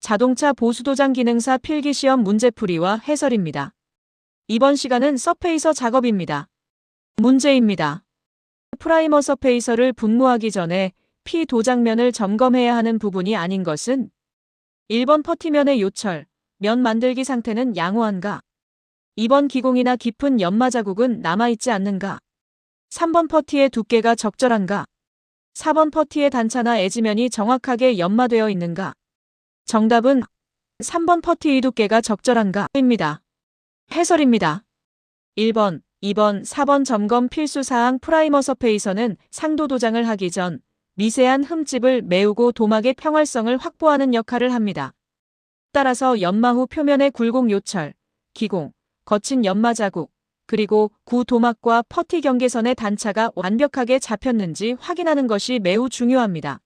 자동차 보수도장 기능사 필기시험 문제풀이와 해설입니다. 이번 시간은 서페이서 작업입니다. 문제입니다. 프라이머 서페이서를 분무하기 전에 P 도장면을 점검해야 하는 부분이 아닌 것은 1번 퍼티면의 요철, 면 만들기 상태는 양호한가? 2번 기공이나 깊은 연마 자국은 남아있지 않는가? 3번 퍼티의 두께가 적절한가? 4번 퍼티의 단차나 에지면이 정확하게 연마되어 있는가? 정답은 3번 퍼티의 두께가 적절한가? 입니다. 해설입니다. 1번, 2번, 4번 점검 필수사항 프라이머 서페이서는 상도 도장을 하기 전 미세한 흠집을 메우고 도막의 평활성을 확보하는 역할을 합니다. 따라서 연마 후 표면의 굴곡 요철, 기공, 거친 연마 자국, 그리고 구 도막과 퍼티 경계선의 단차가 완벽하게 잡혔는지 확인하는 것이 매우 중요합니다.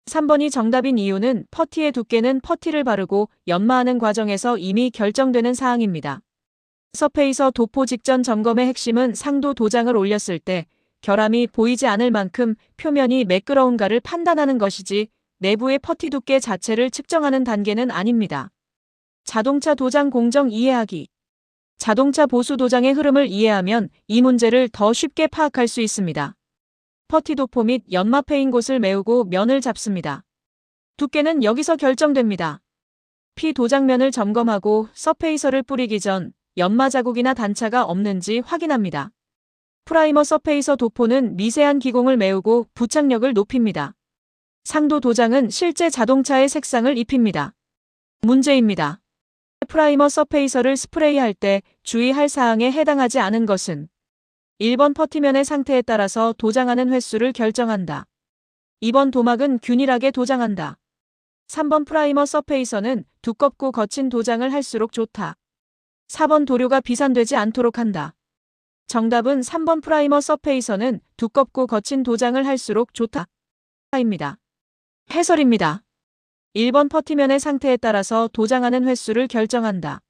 3번이 정답인 이유는 퍼티의 두께는 퍼티를 바르고 연마하는 과정에서 이미 결정되는 사항입니다. 서페이서 도포 직전 점검의 핵심은 상도 도장을 올렸을 때 결함이 보이지 않을 만큼 표면이 매끄러운가를 판단하는 것이지 내부의 퍼티 두께 자체를 측정하는 단계는 아닙니다. 자동차 도장 공정 이해하기. 자동차 보수 도장의 흐름을 이해하면 이 문제를 더 쉽게 파악할 수 있습니다. 퍼티 도포 및 연마 패인 곳을 메우고 면을 잡습니다. 두께는 여기서 결정됩니다. P 도장면을 점검하고 서페이서를 뿌리기 전 연마 자국이나 단차가 없는지 확인합니다. 프라이머 서페이서 도포는 미세한 기공을 메우고 부착력을 높입니다. 상도 도장은 실제 자동차의 색상을 입힙니다. 문제입니다. 프라이머 서페이서를 스프레이할 때 주의할 사항에 해당하지 않은 것은 1번 퍼티면의 상태에 따라서 도장하는 횟수를 결정한다. 2번 도막은 균일하게 도장한다. 3번 프라이머 서페이서는 두껍고 거친 도장을 할수록 좋다. 4번 도료가 비산되지 않도록 한다. 정답은 3번 프라이머 서페이서는 두껍고 거친 도장을 할수록 좋다. 입니다. 해설입니다. 1번 퍼티면의 상태에 따라서 도장하는 횟수를 결정한다.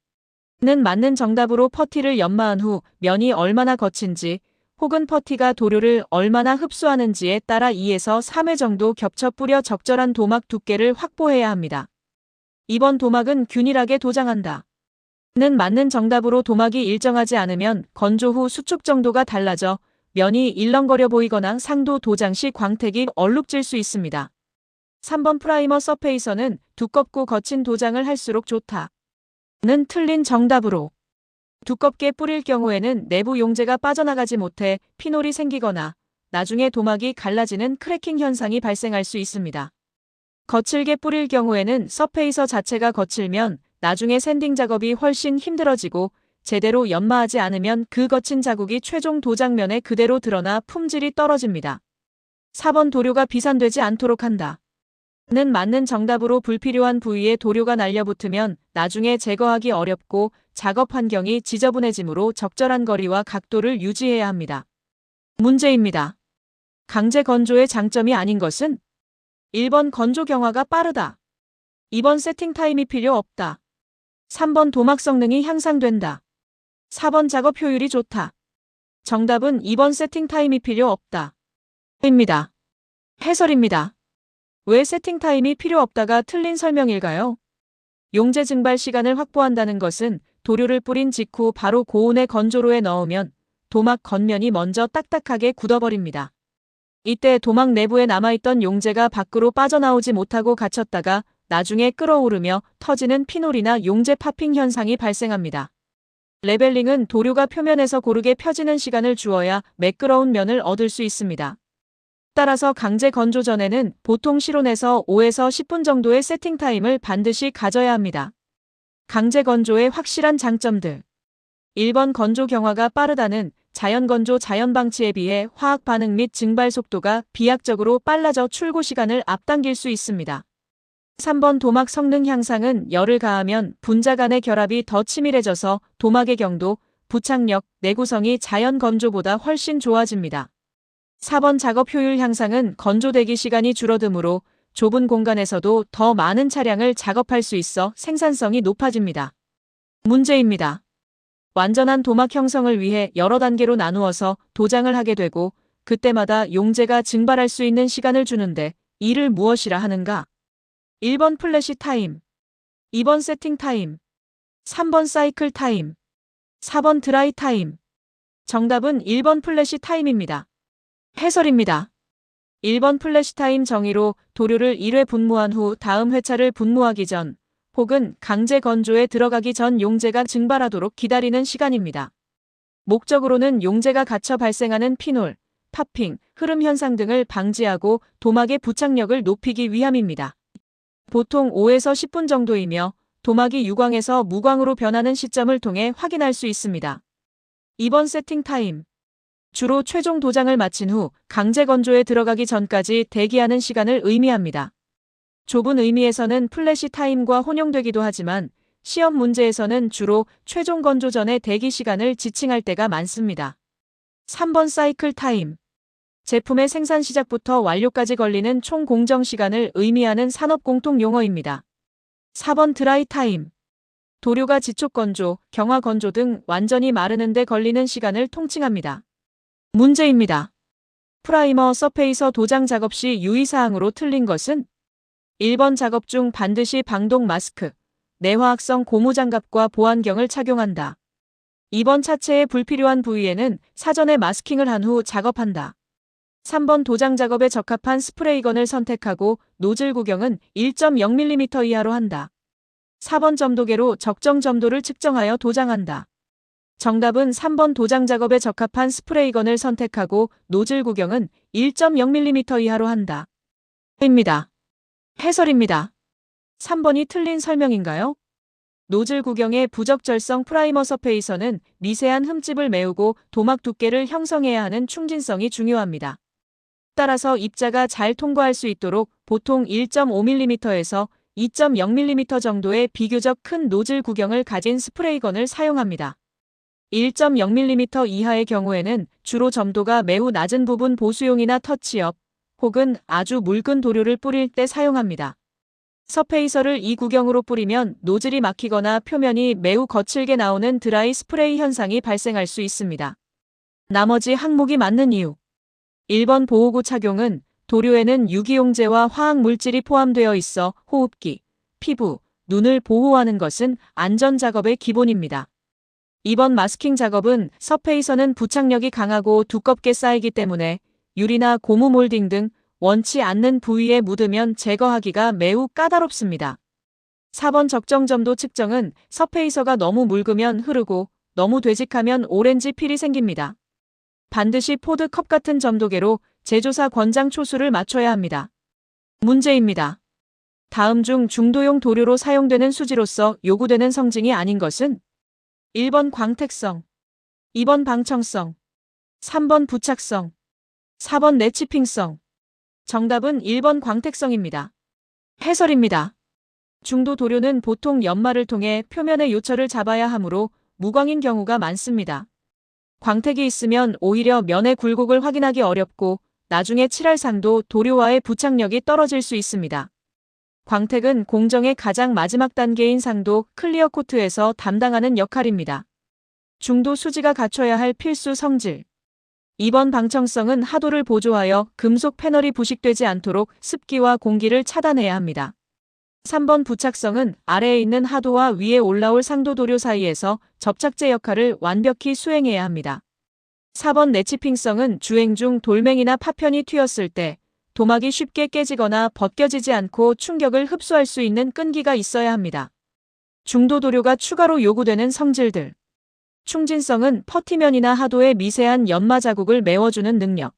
는 맞는 정답으로 퍼티를 연마한 후 면이 얼마나 거친지 혹은 퍼티가 도료를 얼마나 흡수하는지에 따라 2에서 3회 정도 겹쳐 뿌려 적절한 도막 두께를 확보해야 합니다. 2번 도막은 균일하게 도장한다. 는 맞는 정답으로 도막이 일정하지 않으면 건조 후 수축 정도가 달라져 면이 일렁거려 보이거나 상도 도장 시 광택이 얼룩질 수 있습니다. 3번 프라이머 서페이서는 두껍고 거친 도장을 할수록 좋다. 는 틀린 정답으로 두껍게 뿌릴 경우에는 내부 용재가 빠져나가지 못해 피놀이 생기거나 나중에 도막이 갈라지는 크래킹 현상이 발생할 수 있습니다. 거칠게 뿌릴 경우에는 서페이서 자체가 거칠면 나중에 샌딩 작업이 훨씬 힘들어지고 제대로 연마하지 않으면 그 거친 자국이 최종 도장면에 그대로 드러나 품질이 떨어집니다. 4번 도료가 비산되지 않도록 한다. 는 맞는 정답으로 불필요한 부위에 도료가 날려붙으면 나중에 제거하기 어렵고 작업 환경이 지저분해지므로 적절한 거리와 각도를 유지해야 합니다. 문제입니다. 강제 건조의 장점이 아닌 것은 1번 건조 경화가 빠르다. 2번 세팅 타임이 필요 없다. 3번 도막 성능이 향상된다. 4번 작업 효율이 좋다. 정답은 2번 세팅 타임이 필요 없다. 입니다. 해설입니다. 왜 세팅 타임이 필요 없다가 틀린 설명일까요? 용재 증발 시간을 확보한다는 것은 도료를 뿌린 직후 바로 고온의 건조로에 넣으면 도막 겉면이 먼저 딱딱하게 굳어버립니다. 이때 도막 내부에 남아있던 용재가 밖으로 빠져나오지 못하고 갇혔다가 나중에 끓어오르며 터지는 피놀이나 용재 파핑 현상이 발생합니다. 레벨링은 도료가 표면에서 고르게 펴지는 시간을 주어야 매끄러운 면을 얻을 수 있습니다. 따라서 강제 건조 전에는 보통 실온에서 5에서 10분 정도의 세팅 타임을 반드시 가져야 합니다. 강제 건조의 확실한 장점들. 1번 건조 경화가 빠르다는 자연 건조 자연 방치에 비해 화학 반응 및 증발 속도가 비약적으로 빨라져 출고 시간을 앞당길 수 있습니다. 3번 도막 성능 향상은 열을 가하면 분자 간의 결합이 더 치밀해져서 도막의 경도, 부착력, 내구성이 자연 건조보다 훨씬 좋아집니다. 4번 작업 효율 향상은 건조 대기 시간이 줄어드므로 좁은 공간에서도 더 많은 차량을 작업할 수 있어 생산성이 높아집니다. 문제입니다. 완전한 도막 형성을 위해 여러 단계로 나누어서 도장을 하게 되고 그때마다 용재가 증발할 수 있는 시간을 주는데 이를 무엇이라 하는가? 1번 플래시 타임, 2번 세팅 타임, 3번 사이클 타임, 4번 드라이 타임. 정답은 1번 플래시 타임입니다. 해설입니다. 1번 플래시 타임 정의로 도료를 1회 분무한 후 다음 회차를 분무하기 전 혹은 강제 건조에 들어가기 전 용재가 증발하도록 기다리는 시간입니다. 목적으로는 용재가 갇혀 발생하는 피놀, 파핑, 흐름 현상 등을 방지하고 도막의 부착력을 높이기 위함입니다. 보통 5에서 10분 정도이며 도막이 유광에서 무광으로 변하는 시점을 통해 확인할 수 있습니다. 2번 세팅 타임. 주로 최종 도장을 마친 후 강제 건조에 들어가기 전까지 대기하는 시간을 의미합니다. 좁은 의미에서는 플래시 타임과 혼용되기도 하지만 시험 문제에서는 주로 최종 건조 전의 대기 시간을 지칭할 때가 많습니다. 3번 사이클 타임. 제품의 생산 시작부터 완료까지 걸리는 총 공정 시간을 의미하는 산업 공통 용어입니다. 4번 드라이 타임. 도료가 지촉 건조, 경화 건조 등 완전히 마르는 데 걸리는 시간을 통칭합니다. 문제입니다. 프라이머 서페이서 도장 작업 시 유의사항으로 틀린 것은 1번 작업 중 반드시 방독 마스크, 내화학성 고무장갑과 보안경을 착용한다. 2번 차체의 불필요한 부위에는 사전에 마스킹을 한 후 작업한다. 3번 도장 작업에 적합한 스프레이건을 선택하고 노즐 구경은 1.0mm 이하로 한다. 4번 점도계로 적정 점도를 측정하여 도장한다. 정답은 3번 도장 작업에 적합한 스프레이건을 선택하고 노즐 구경은 1.0mm 이하로 한다. 입니다. 해설입니다. 3번이 틀린 설명인가요? 노즐 구경의 부적절성 프라이머 서페이서는 미세한 흠집을 메우고 도막 두께를 형성해야 하는 충진성이 중요합니다. 따라서 입자가 잘 통과할 수 있도록 보통 1.5mm에서 2.0mm 정도의 비교적 큰 노즐 구경을 가진 스프레이건을 사용합니다. 1.0mm 이하의 경우에는 주로 점도가 매우 낮은 부분 보수용이나 터치업 혹은 아주 묽은 도료를 뿌릴 때 사용합니다. 서페이서를 이 구경으로 뿌리면 노즐이 막히거나 표면이 매우 거칠게 나오는 드라이 스프레이 현상이 발생할 수 있습니다. 나머지 항목이 맞는 이유. 1번 보호구 착용은 도료에는 유기용재와 화학물질이 포함되어 있어 호흡기, 피부, 눈을 보호하는 것은 안전작업의 기본입니다. 2번 마스킹 작업은 서페이서는 부착력이 강하고 두껍게 쌓이기 때문에 유리나 고무 몰딩 등 원치 않는 부위에 묻으면 제거하기가 매우 까다롭습니다. 4번 적정 점도 측정은 서페이서가 너무 묽으면 흐르고 너무 되직하면 오렌지 필이 생깁니다. 반드시 포드 컵 같은 점도계로 제조사 권장 초수를 맞춰야 합니다. 문제입니다. 다음 중 중도용 도료로 사용되는 수지로서 요구되는 성징이 아닌 것은 1번 광택성, 2번 방청성, 3번 부착성, 4번 내치핑성. 정답은 1번 광택성입니다. 해설입니다. 중도 도료는 보통 연마를 통해 표면의 요철을 잡아야 하므로 무광인 경우가 많습니다. 광택이 있으면 오히려 면의 굴곡을 확인하기 어렵고 나중에 칠할 상도 도료와의 부착력이 떨어질 수 있습니다. 광택은 공정의 가장 마지막 단계인 상도 클리어 코트에서 담당하는 역할입니다. 중도 수지가 갖춰야 할 필수 성질. 2번 방청성은 하도를 보조하여 금속 패널이 부식되지 않도록 습기와 공기를 차단해야 합니다. 3번 부착성은 아래에 있는 하도와 위에 올라올 상도 도료 사이에서 접착제 역할을 완벽히 수행해야 합니다. 4번 내치핑성은 주행 중 돌멩이나 파편이 튀었을 때 도막이 쉽게 깨지거나 벗겨지지 않고 충격을 흡수할 수 있는 끈기가 있어야 합니다. 중도 도료가 추가로 요구되는 성질들. 충진성은 퍼티면이나 하도의 미세한 연마 자국을 메워주는 능력.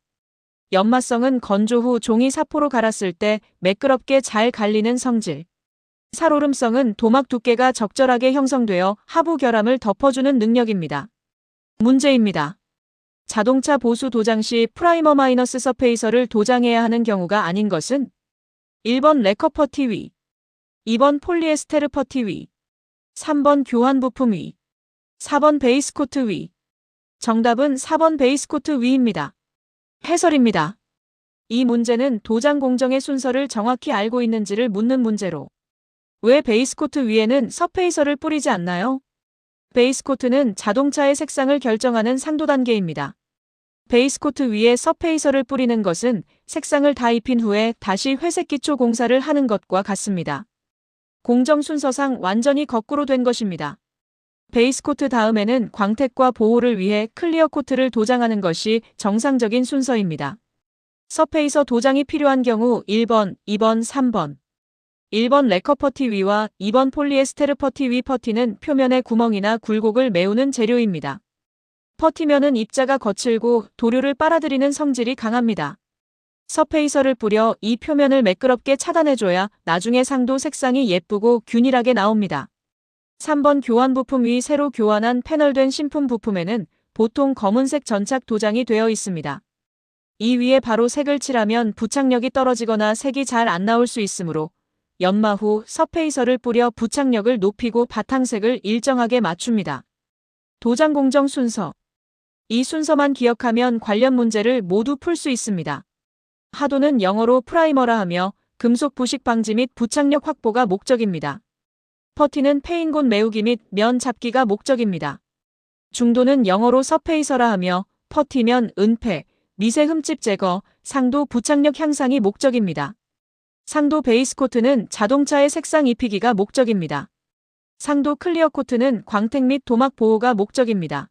연마성은 건조 후 종이 사포로 갈았을 때 매끄럽게 잘 갈리는 성질. 살오름성은 도막 두께가 적절하게 형성되어 하부 결함을 덮어주는 능력입니다. 문제입니다. 자동차 보수 도장 시 프라이머 마이너스 서페이서를 도장해야 하는 경우가 아닌 것은 1번 레커 퍼티 위, 2번 폴리에스테르 퍼티 위, 3번 교환 부품 위, 4번 베이스 코트 위. 정답은 4번 베이스 코트 위입니다. 해설입니다. 이 문제는 도장 공정의 순서를 정확히 알고 있는지를 묻는 문제로 왜 베이스 코트 위에는 서페이서를 뿌리지 않나요? 베이스 코트는 자동차의 색상을 결정하는 상도 단계입니다. 베이스 코트 위에 서페이서를 뿌리는 것은 색상을 다 입힌 후에 다시 회색 기초 공사를 하는 것과 같습니다. 공정 순서상 완전히 거꾸로 된 것입니다. 베이스 코트 다음에는 광택과 보호를 위해 클리어 코트를 도장하는 것이 정상적인 순서입니다. 서페이서 도장이 필요한 경우 1번, 2번, 3번. 1번 레커 퍼티 위와 2번 폴리에스테르 퍼티 위. 퍼티는 표면의 구멍이나 굴곡을 메우는 재료입니다. 퍼티면은 입자가 거칠고 도료를 빨아들이는 성질이 강합니다. 서페이서를 뿌려 이 표면을 매끄럽게 차단해줘야 나중에 상도 색상이 예쁘고 균일하게 나옵니다. 3번 교환 부품 위. 새로 교환한 패널된 신품 부품에는 보통 검은색 전착 도장이 되어 있습니다. 이 위에 바로 색을 칠하면 부착력이 떨어지거나 색이 잘 안 나올 수 있으므로 연마 후 서페이서를 뿌려 부착력을 높이고 바탕색을 일정하게 맞춥니다. 도장 공정 순서. 이 순서만 기억하면 관련 문제를 모두 풀 수 있습니다. 하도는 영어로 프라이머라 하며 금속 부식 방지 및 부착력 확보가 목적입니다. 퍼티는 페인곤 메우기 및 면 잡기가 목적입니다. 중도는 영어로 서페이서라 하며 퍼티면 은폐, 미세 흠집 제거, 상도 부착력 향상이 목적입니다. 상도 베이스 코트는 자동차의 색상 입히기가 목적입니다. 상도 클리어 코트는 광택 및 도막 보호가 목적입니다.